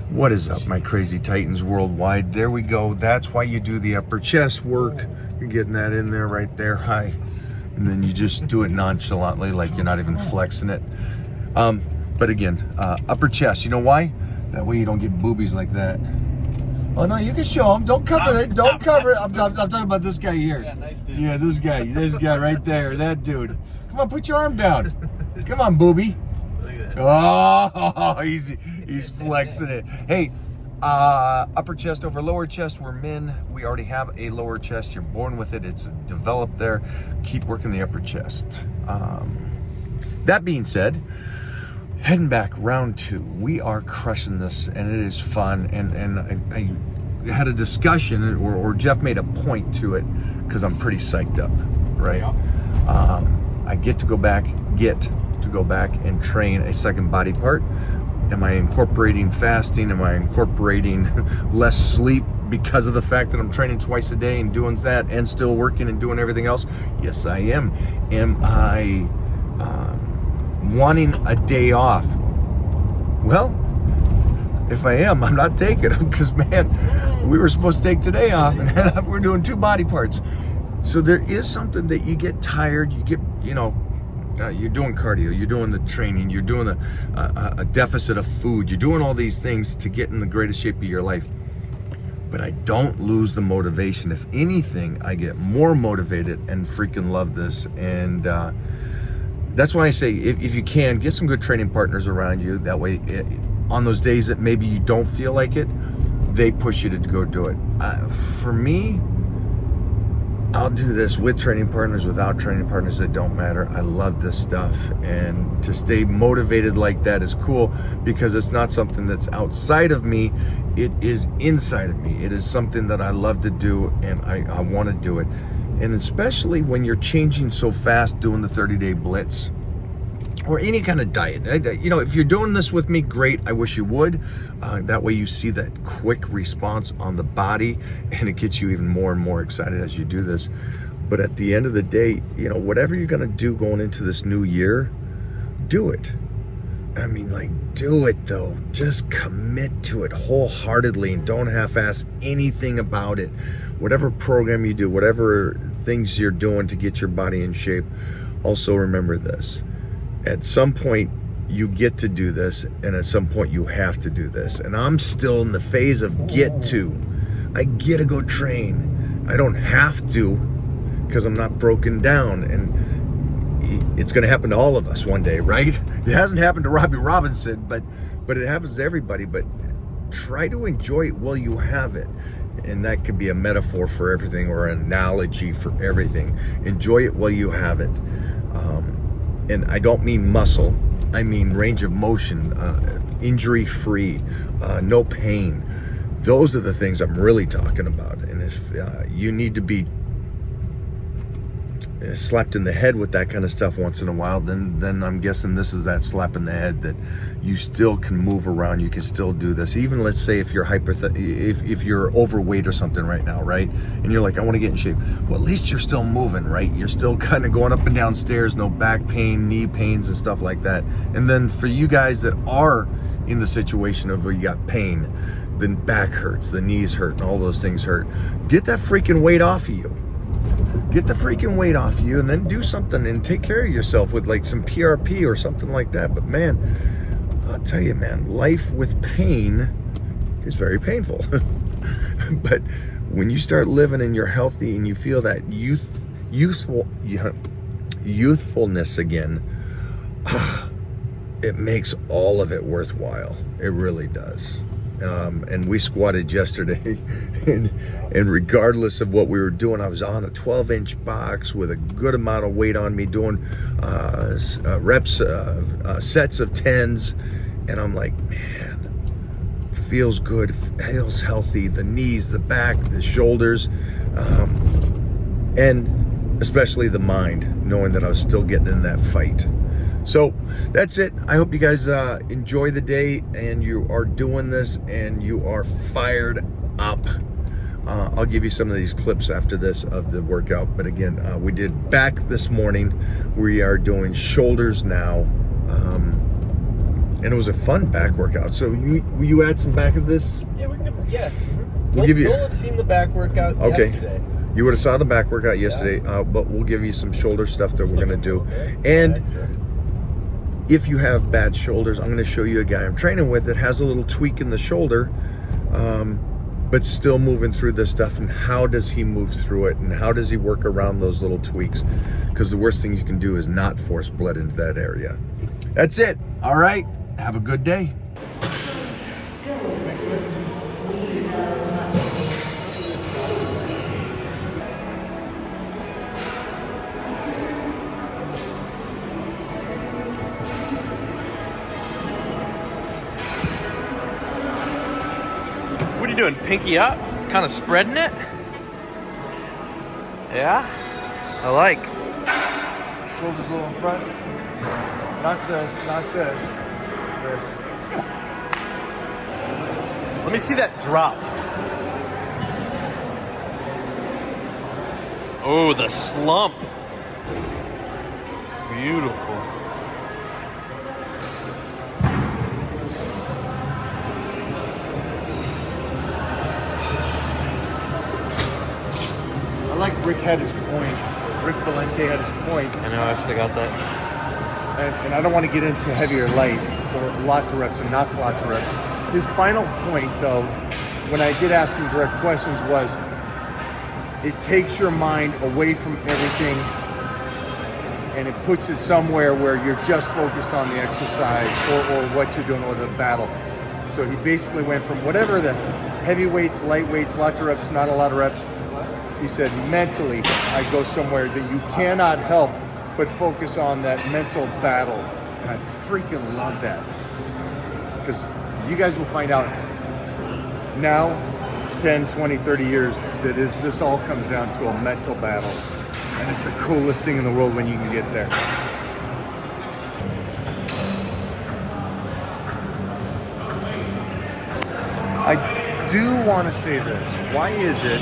What is up, my crazy titans worldwide? There we go. That's why you do the upper chest work. You're getting that in there right there, high. And then you just do it nonchalantly, like you're not even flexing it. But again, upper chest. You know why? That way you don't get boobies like that. Oh no, you can show them. Don't cover it. Don't cover it. I'm talking about this guy here. Yeah, nice dude. Yeah, this guy right there. That dude. Come on, put your arm down. Come on, booby. Look at that. Oh, he's flexing it. Hey, upper chest over lower chest. We're men. We already have a lower chest. You're born with it. It's developed there. Keep working the upper chest. That being said, heading back, round 2. We are crushing this, and it is fun. And I had a discussion, or Jeff made a point to it, because I'm pretty psyched up, right? Yeah. I get to go back and train a second body part. Am I incorporating fasting? Am I incorporating less sleep because of the fact that I'm training twice a day and doing that and still working and doing everything else? Yes, I am. Am I wanting a day off? Well, if I am, I'm not taking them, because man, we were supposed to take today off and we're doing 2 body parts. So there is something that you get tired, you get, you're doing cardio, you're doing the training, you're doing a deficit of food, you're doing all these things to get in the greatest shape of your life. But I don't lose the motivation. If anything, I get more motivated and freaking love this. And that's why I say, if you can, get some good training partners around you. That way, on those days that maybe you don't feel like it, they push you to go do it. For me, I'll do this with training partners, without training partners, it don't matter. I love this stuff, and to stay motivated like that is cool, because it's not something that's outside of me, it is inside of me. It is something that I love to do, and I want to do it. And especially when you're changing so fast, doing the 30-day blitz, or any kind of diet. If you're doing this with me, great. I wish you would. That way you see that quick response on the body, and it gets you even more and more excited as you do this. But at the end of the day, whatever you're going to do going into this new year, do it. I mean, do it though. Just commit to it wholeheartedly, and don't half-ass anything about it. Whatever program you do, whatever things you're doing to get your body in shape, also remember this. At some point, you get to do this, and at some point, you have to do this. And I'm still in the phase of get to. I get to go train. I don't have to, because I'm not broken down. And it's going to happen to all of us one day, right? It hasn't happened to Robbie Robinson, but it happens to everybody. But try to enjoy it while you have it. And that could be a metaphor for everything, or an analogy for everything. Enjoy it while you have it. And I don't mean muscle, I mean range of motion, injury-free, no pain. Those are the things I'm really talking about. And if you need to be slapped in the head with that kind of stuff once in a while, then I'm guessing this is that slap in the head, that you still can move around, you can still do this. Even, let's say, if you're if you're overweight or something right now, right? And you're like, I want to get in shape. Well, at least you're still moving, right? You're still kind of going up and down stairs, no back pain, knee pains and stuff like that. And then for you guys that are in the situation of where you got pain, the back hurts, the knees hurt, and all those things hurt, get that freaking weight off of you. Get the freaking weight off you, and then do something and take care of yourself with some PRP or something like that. But man, I'll tell you, man, life with pain is very painful. But when you start living and you're healthy and you feel that youthfulness again, it makes all of it worthwhile. It really does. And we squatted yesterday, and regardless of what we were doing, I was on a 12-inch box with a good amount of weight on me, doing reps, sets of 10s, and I'm like, man, feels good, feels healthy, the knees, the back, the shoulders, and especially the mind, knowing that I was still getting in that fight. So that's it. I hope you guys enjoy the day, and you are doing this, and you are fired up. I'll give you some of these clips after this of the workout. But again, we did back this morning. We are doing shoulders now. And it was a fun back workout. So you add some back of this? Yeah, we can. Yeah, We'll give you. You'll have seen the back workout yesterday. You would have saw the back workout yesterday, but we'll give you some shoulder stuff that we're gonna do. And if you have bad shoulders, I'm gonna show you a guy I'm training with that has a little tweak in the shoulder, but still moving through this stuff. And how does he move through it? And how does he work around those little tweaks? Because the worst thing you can do is not force blood into that area. That's it. All right. Have a good day. What are you doing? Pinky up? Kind of spreading it? Yeah? I like. Shoulders a little in front. Not this, not this. This. Let me see that drop. Oh, the slump. Beautiful. I like Rick had his point. Rick Valente had his point. I know, I should have got that. And I don't want to get into heavy or light or lots of reps or not lots of reps. His final point, though, when I did ask him direct questions, was it takes your mind away from everything and it puts it somewhere where you're just focused on the exercise or what you're doing or the battle. So he basically went from whatever the heavy weights, light weights, lots of reps, not a lot of reps. He said mentally, I go somewhere that you cannot help but focus on that mental battle. And I freaking love that. Because you guys will find out now, 10, 20, 30 years, that this all comes down to a mental battle. And it's the coolest thing in the world when you can get there. I do want to say this. Why is it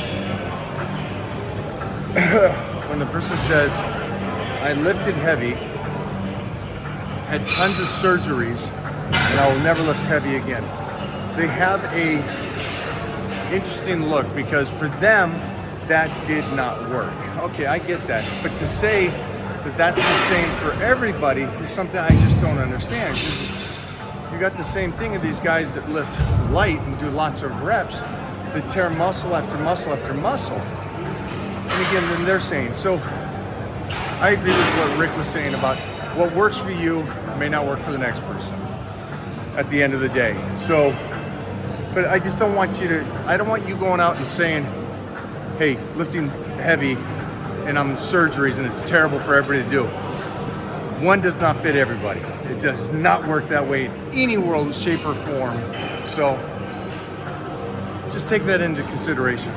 when the person says, I lifted heavy, had tons of surgeries, and I will never lift heavy again? They have a interesting look because for them, that did not work. Okay, I get that. But to say that that's the same for everybody is something I just don't understand. You got the same thing of these guys that lift light and do lots of reps that tear muscle after muscle after muscle. And again, then they're saying, so I agree with what Rick was saying about what works for you may not work for the next person at the end of the day. So, but I just don't want you to, I don't want you going out and saying, hey, lifting heavy and I'm in surgeries and it's terrible for everybody to do. One does not fit everybody. It does not work that way in any world, shape, or form. So just take that into consideration.